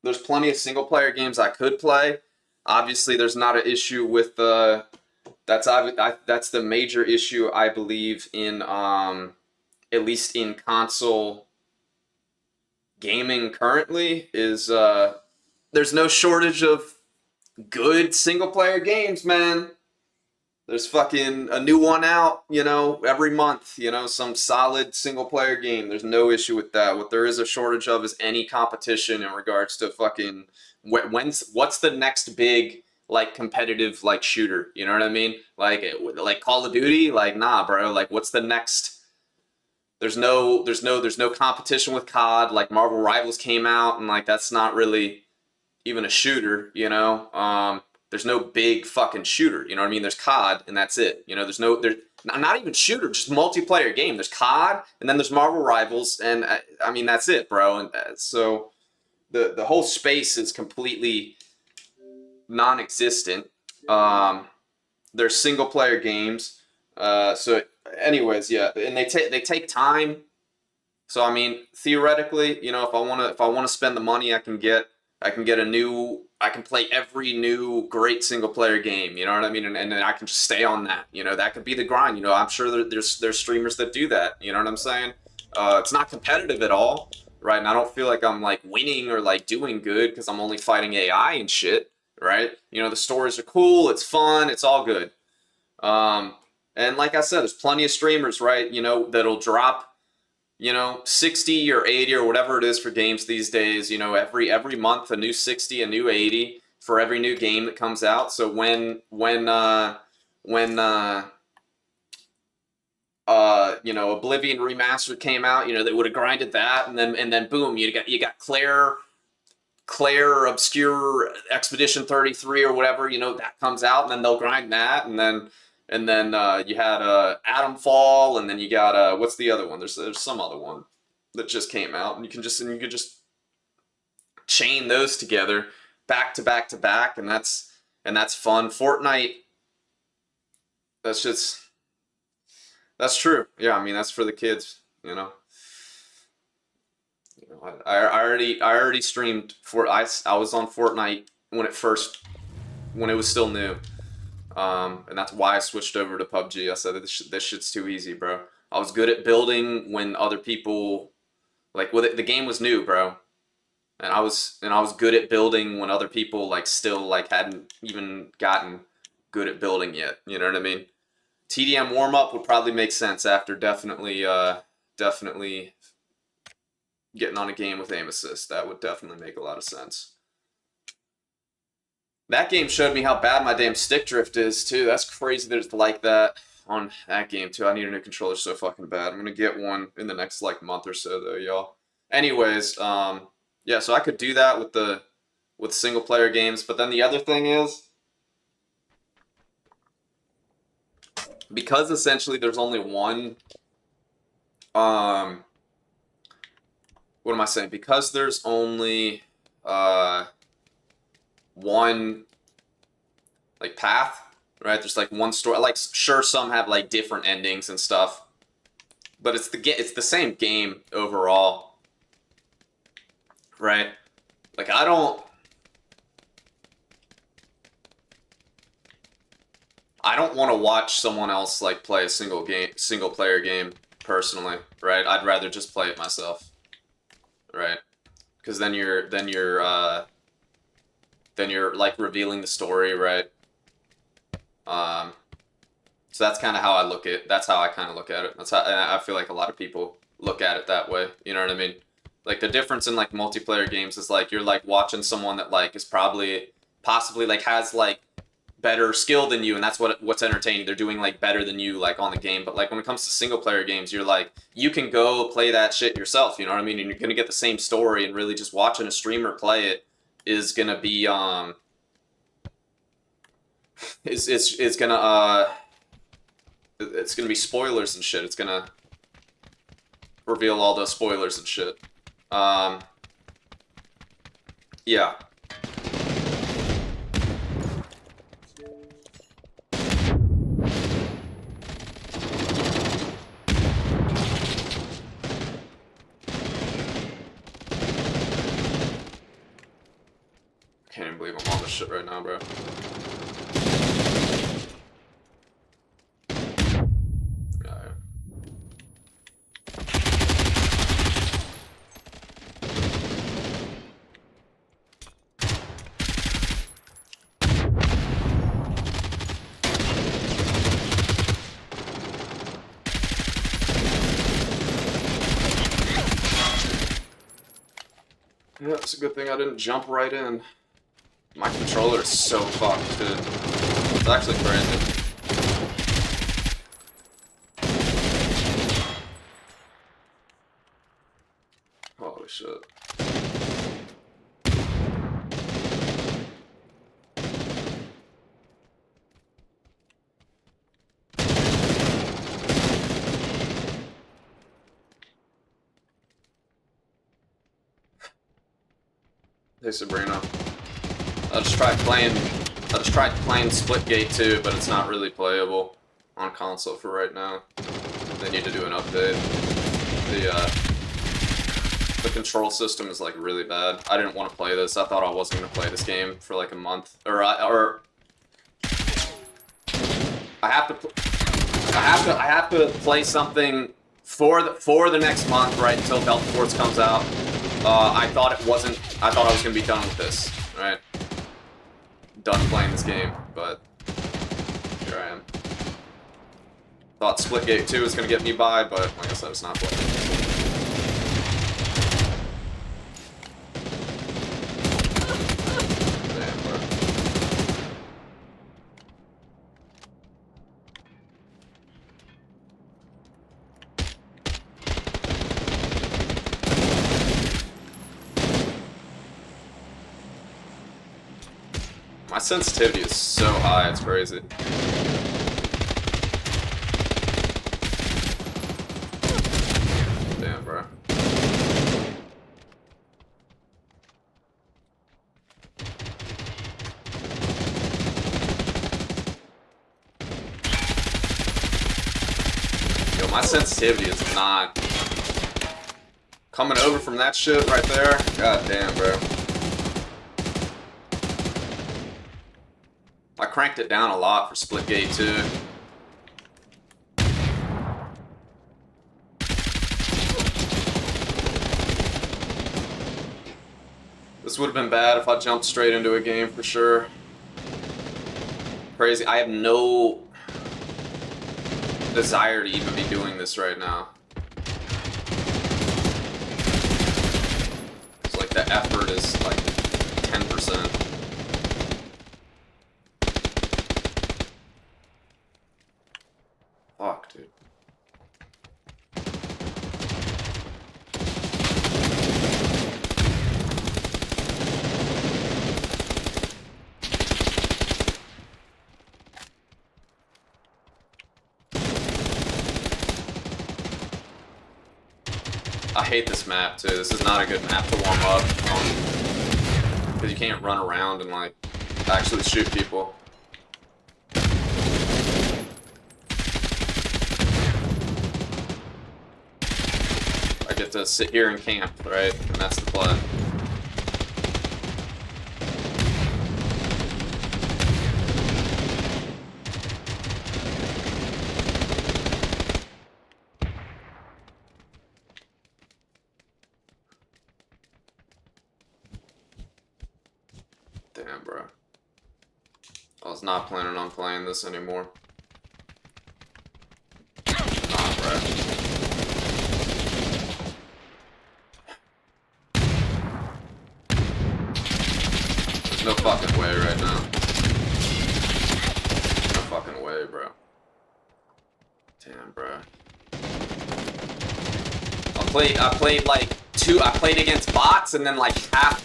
There's plenty of single player games I could play. Obviously, there's not an issue with the. That's the major issue, I believe, in at least in console gaming currently, is there's no shortage of good single player games, man. There's fucking a new one out, you know, every month, you know, some solid single player game. There's no issue with that. What there is a shortage of is any competition in regards to fucking what's the next big, like, competitive, like, shooter, you know what I mean? Like Call of Duty, like, nah, bro. Like, what's the next? There's no competition with COD. Like, Marvel Rivals came out, and like, that's not really even a shooter, you know. There's no big fucking shooter, you know what I mean? There's COD, and that's it. You know, there's not even shooter, just multiplayer game. There's COD, and then there's Marvel Rivals, and I mean, that's it, bro. And so the whole space is completely non-existent. There's single player games. So anyways, yeah, and they take time. So I mean, theoretically, you know, if I wanna spend the money, I can play every new great single player game. You know what I mean? And then I can just stay on that. You know, that could be the grind. You know, I'm sure there's streamers that do that. You know what I'm saying? It's not competitive at all, right? And I don't feel like I'm like winning or like doing good because I'm only fighting AI and shit, right? You know, the stories are cool. It's fun. It's all good. Um, and like I said, there's plenty of streamers, right? You know, that'll drop, you know, 60 or 80 or whatever it is for games these days. You know, every month a new 60, a new 80 for every new game that comes out. So when you know, Oblivion Remastered came out, you know, they would have grinded that, and then boom, you got Claire Obscure Expedition 33 or whatever, you know, that comes out, and then they'll grind that, and then And then you had Atom Fall, and then you got what's the other one? There's some other one that just came out, and you could just chain those together back to back to back, and that's fun. Fortnite, that's true. Yeah, I mean that's for the kids, you know. I already streamed for I was on Fortnite when it was still new. And that's why I switched over to PUBG. I said this shit's too easy, bro. I was good at building when other people the game was new, bro. And I was good at building when other people still hadn't even gotten good at building yet. You know what I mean? TDM warm up would probably make sense after definitely getting on a game with aim assist. That would definitely make a lot of sense. That game showed me how bad my damn stick drift is, too. That's crazy that it's like that on that game, too. I need a new controller so fucking bad. I'm gonna get one in the next, month or so, though, y'all. Anyways, yeah, so I could do that with single-player games, but then the other thing is, because essentially there's only one, what am I saying? Because there's only, one path, right? There's one story. Sure, some have different endings and stuff, but it's the same game overall, right? I don't want to watch someone else play a single player game personally, right? I'd rather just play it myself, right? Because then you're revealing the story, right? So that's kind of how I look at. That's how I kind of look at it. That's how, and I feel like a lot of people look at it that way. You know what I mean? The difference in multiplayer games is you're watching someone that is possibly has better skill than you, and that's what's entertaining. They're doing better than you on the game. But when it comes to single player games, you're you can go play that shit yourself. You know what I mean? And you're gonna get the same story, and really just watching a streamer play it is gonna be it's gonna be spoilers and shit. It's gonna reveal all those spoilers and shit. Yeah. Can't even believe I'm on this shit right now, bro. Yeah, it's a good thing I didn't jump right in. My controller is so fucked, dude. It's actually crazy. Holy shit. Hey Sabrina. I just tried playing Splitgate too, but it's not really playable on console for right now. They need to do an update. The control system is really bad. I didn't want to play this. I thought I wasn't gonna play this game for a month, or I have to play something for the next month, right, until Delta Force comes out. I thought I was gonna be done with this, right? Done playing this game, but here I am. Thought Splitgate 2 was gonna get me by, but like I said, it's not playing. Damn, bro. My sensitivity is so high, it's crazy. sensitivity is not coming over from that shit right there. God damn, bro. I cranked it down a lot for Splitgate too. This would have been bad if I jumped straight into a game for sure. Crazy. I have no desire to even be doing this right now. It's like the effort is like 10%. Fuck, dude. I hate this map too. This is not a good map to warm up on, because you can't run around and like actually shoot people. I get to sit here and camp, right? And that's the play. Damn, bro. I was not planning on playing this anymore. Nah, bro. There's no fucking way right now. No fucking way, bro. Damn, bro. I played against bots and then like half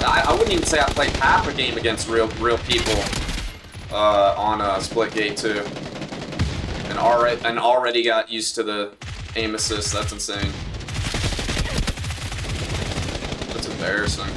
I wouldn't even say I played half a game against real people on Splitgate too, and already got used to the aim assist. That's insane. That's embarrassing.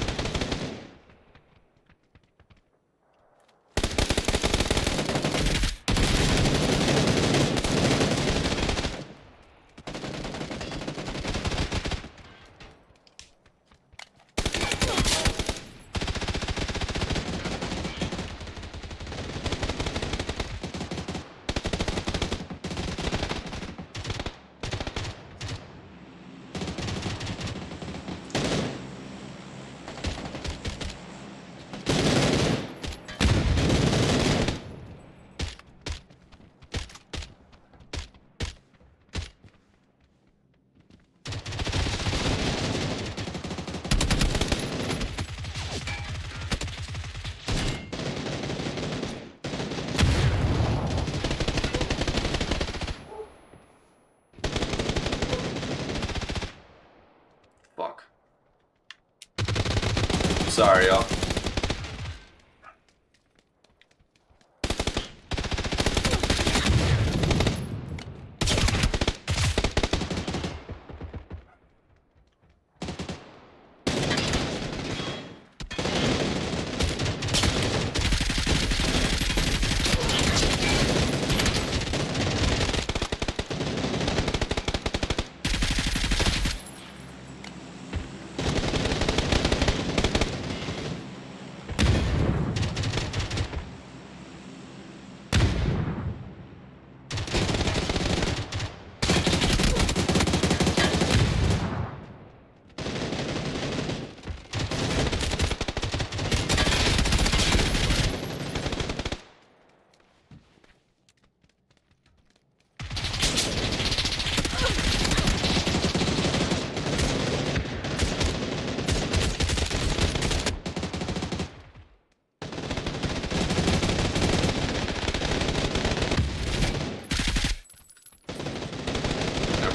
Fuck. Sorry, y'all.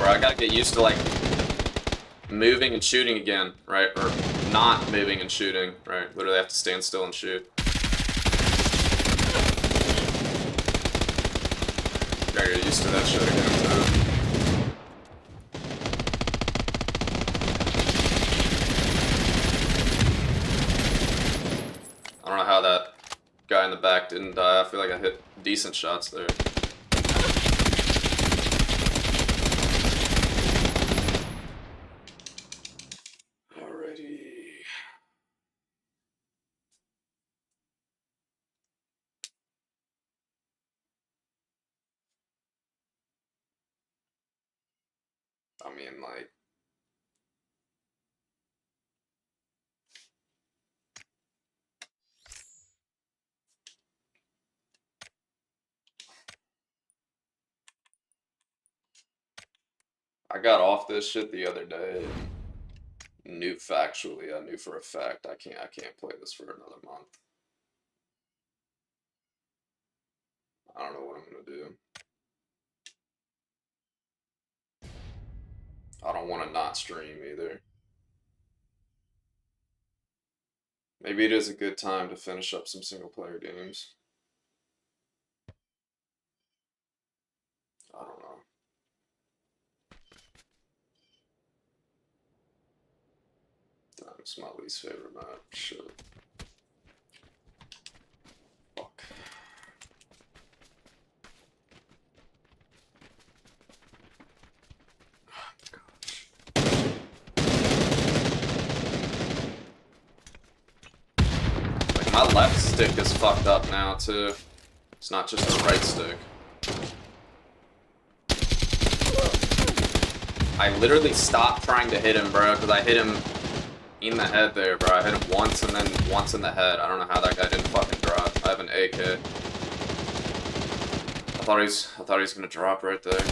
I gotta get used to like moving and shooting again, right? Or not moving and shooting, right? Literally have to stand still and shoot. Gotta get used to that shit again too. I don't know how that guy in the back didn't die. I feel like I hit decent shots there. I mean, like, I got off this shit the other day and knew factually, I knew for a fact I can't play this for another month. I don't know what I'm gonna do. I don't want to not stream either. Maybe it is a good time to finish up some single player games. I don't know. It's my least favorite map. Shit. Fuck. Like, my left stick is fucked up now, too. It's not just the right stick. I literally stopped trying to hit him, bro, because I hit him in the head there, bro. I hit him once and then once in the head. I don't know how that guy didn't fucking drop. I have an AK. I thought he was gonna drop right there.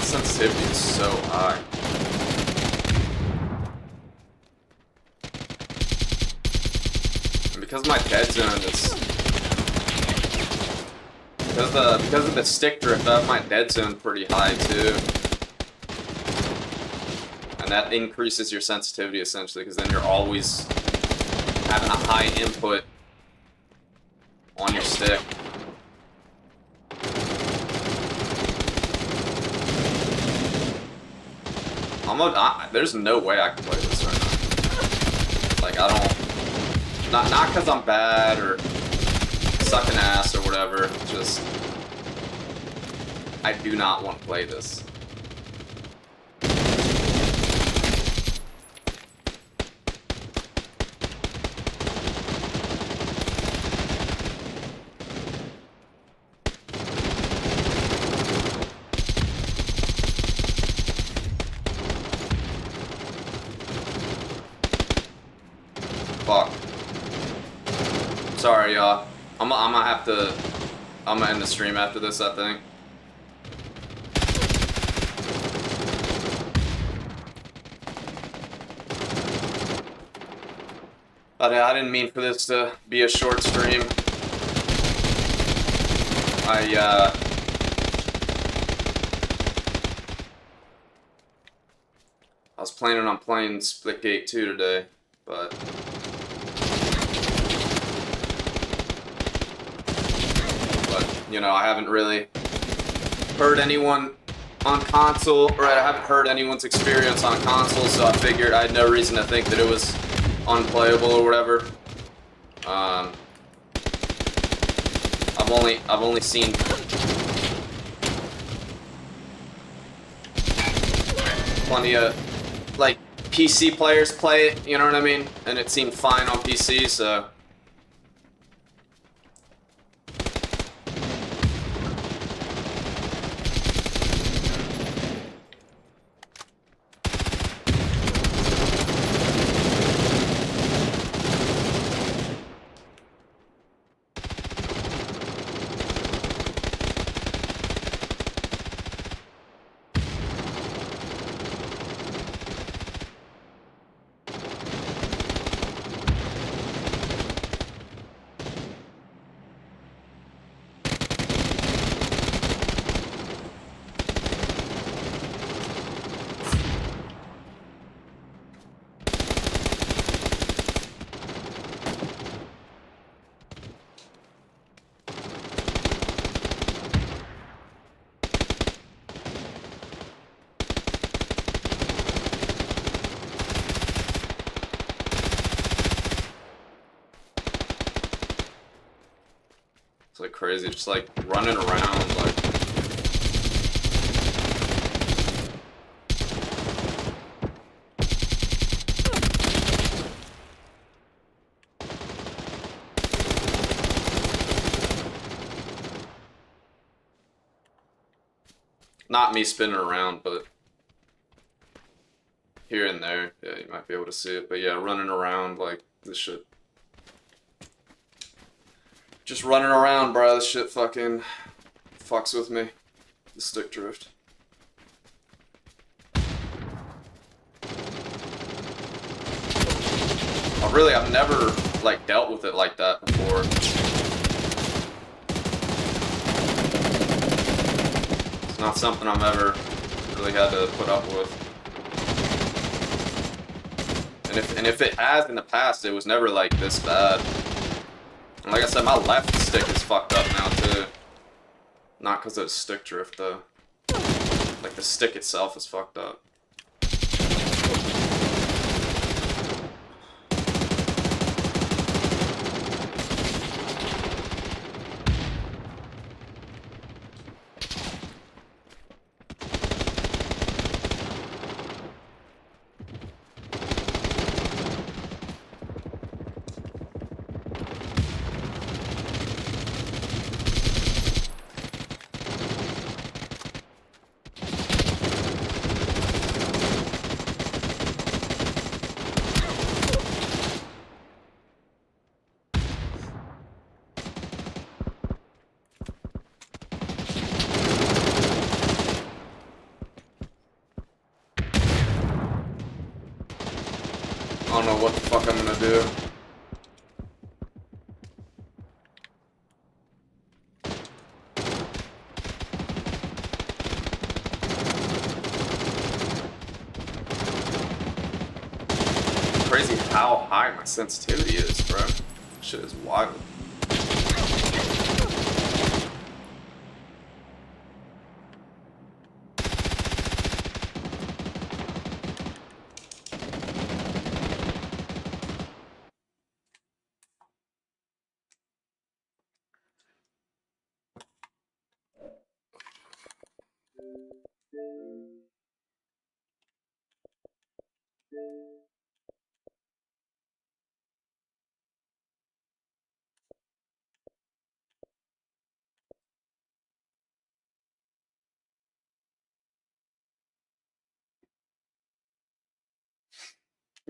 Sensitivity is so high. And because my dead zone is because of the stick drift, I have my dead zone pretty high too. And that increases your sensitivity essentially, because then you're always having a high input on your stick. There's no way I can play this right now. Like, I don't... Not because I'm bad or sucking ass or whatever. Just... I do not want to play this. Fuck. Sorry, y'all. I'm gonna end the stream after this, I think. But I didn't mean for this to be a short stream. I was planning on playing Splitgate 2 today, but you know, I haven't really heard anyone on console, or I haven't heard anyone's experience on console, so I figured I had no reason to think that it was unplayable or whatever. I've only seen plenty of like PC players play it, you know what I mean? And it seemed fine on PC, so It's like crazy, just like running around like. Not me spinning around, but here and there, yeah, you might be able to see it. But yeah, running around like this shit. Just running around, bro. This shit fucking fucks with me. The stick drift. I've never like dealt with it like that before. It's not something I've ever really had to put up with. And if it has in the past, it was never like this bad. And like I said, my left stick is fucked up now too. Not because of stick drift though. Like the stick itself is fucked up. I don't know what the fuck I'm gonna do. Crazy how high my sensitivity is, bro. Shit is wild.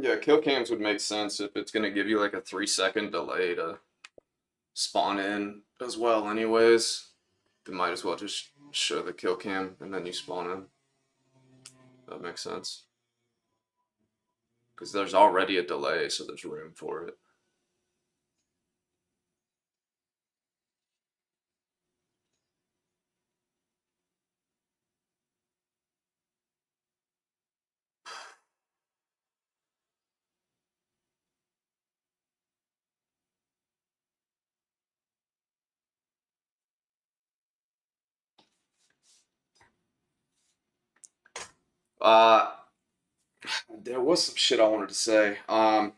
Yeah, kill cams would make sense if it's gonna give you like a 3-second delay to spawn in as well anyways. They might as well just show the kill cam and then you spawn in. That makes sense. Because there's already a delay, so there's room for it. Uh, there was some shit I wanted to say. Yeah,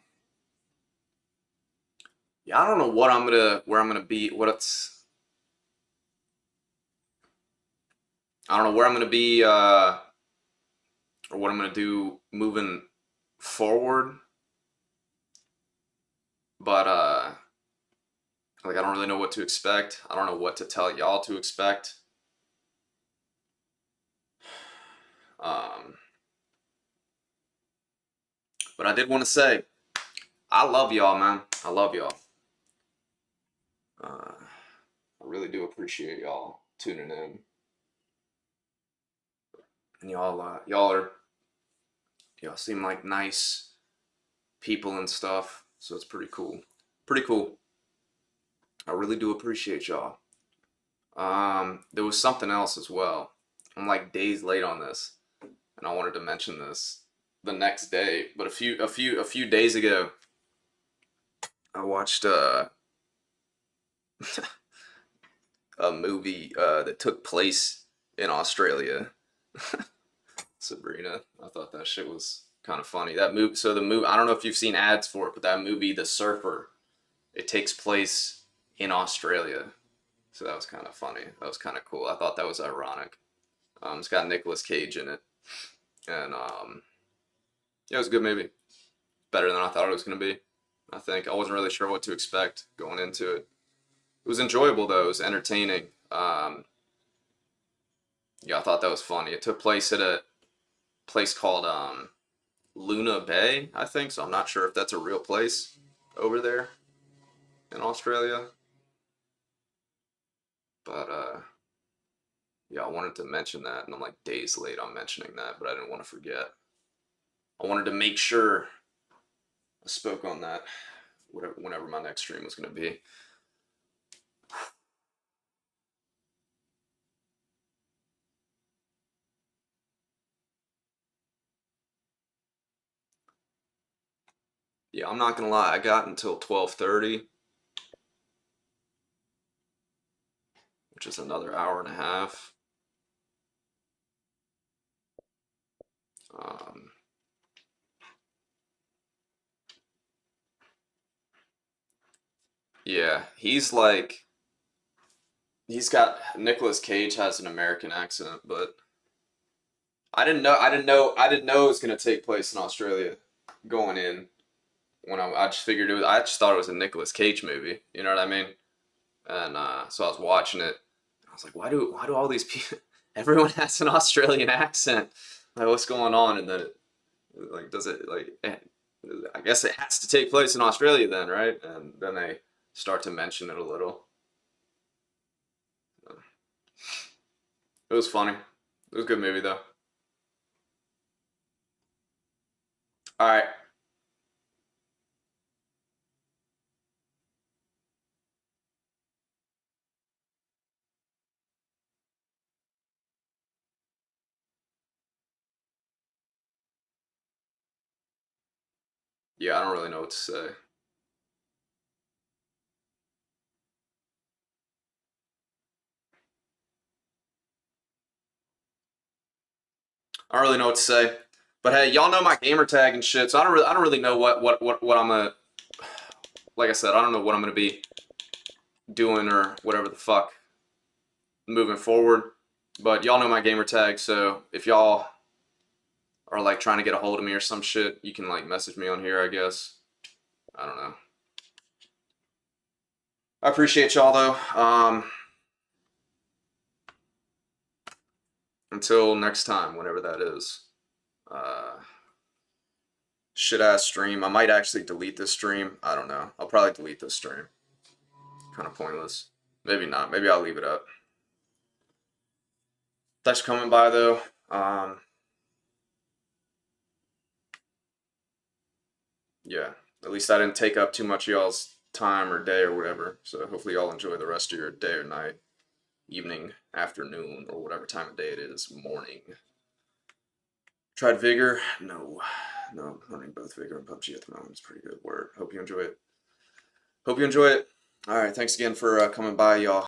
I don't know what where I'm gonna be, I don't know where I'm gonna be, or what I'm gonna do moving forward. But like I don't really know what to expect. I don't know what to tell y'all to expect. Um, but I did want to say, I love y'all, man. I love y'all. I really do appreciate y'all tuning in, and y'all seem like nice people and stuff. So it's pretty cool. Pretty cool. I really do appreciate y'all. There was something else as well. I'm like days late on this, and I wanted to mention this the next day. But a few days ago, I watched a movie that took place in Australia. Sabrina. I thought that shit was kind of funny. That movie. So the movie. I don't know if you've seen ads for it, but that movie, The Surfer, it takes place in Australia. So that was kind of funny. That was kind of cool. I thought that was ironic. It's got Nicolas Cage in it, and yeah, it was a good movie. Better than I thought it was gonna be. I think I wasn't really sure what to expect going into it. It was enjoyable though. It was entertaining. Yeah, I thought that was funny. It took place at a place called Luna Bay, I think. So I'm not sure if that's a real place over there in Australia. But yeah, I wanted to mention that, and I'm like days late on mentioning that, but I didn't want to forget. I wanted to make sure I spoke on that whenever my next stream was going to be. Yeah, I'm not gonna lie. I got until 12:30, which is another hour and a half. Um, yeah, he's got Nicolas Cage has an American accent, but I didn't know it was gonna take place in Australia going in when I just figured it was. I just thought it was a Nicolas Cage movie. You know what I mean? And so I was watching it. I was like, why do all these people? Everyone has an Australian accent. Like, what's going on? And then like, does it like? I guess it has to take place in Australia then, right? And then they start to mention it a little. It was funny. It was a good movie though. All right. Yeah, I don't really know what to say. I don't really know what to say. But hey, y'all know my gamer tag and shit, so I don't really know what I'm gonna like I said, I don't know what I'm gonna be doing or whatever the fuck moving forward. But y'all know my gamer tag, so if y'all are like trying to get a hold of me or some shit, you can like message me on here, I guess. I don't know. I appreciate y'all though. Until next time, whenever that is. Shit ass stream. I might actually delete this stream. I don't know. I'll probably delete this stream. Kind of pointless. Maybe not. Maybe I'll leave it up. Thanks for coming by though. Yeah. At least I didn't take up too much of y'all's time or day or whatever. So hopefully y'all enjoy the rest of your day or night, evening, afternoon, or whatever time of day it is, morning. Tried Vigor? No. No, I'm running both Vigor and PUBG at the moment. It's pretty good. Word. Hope you enjoy it. Hope you enjoy it. All right. Thanks again for coming by, y'all.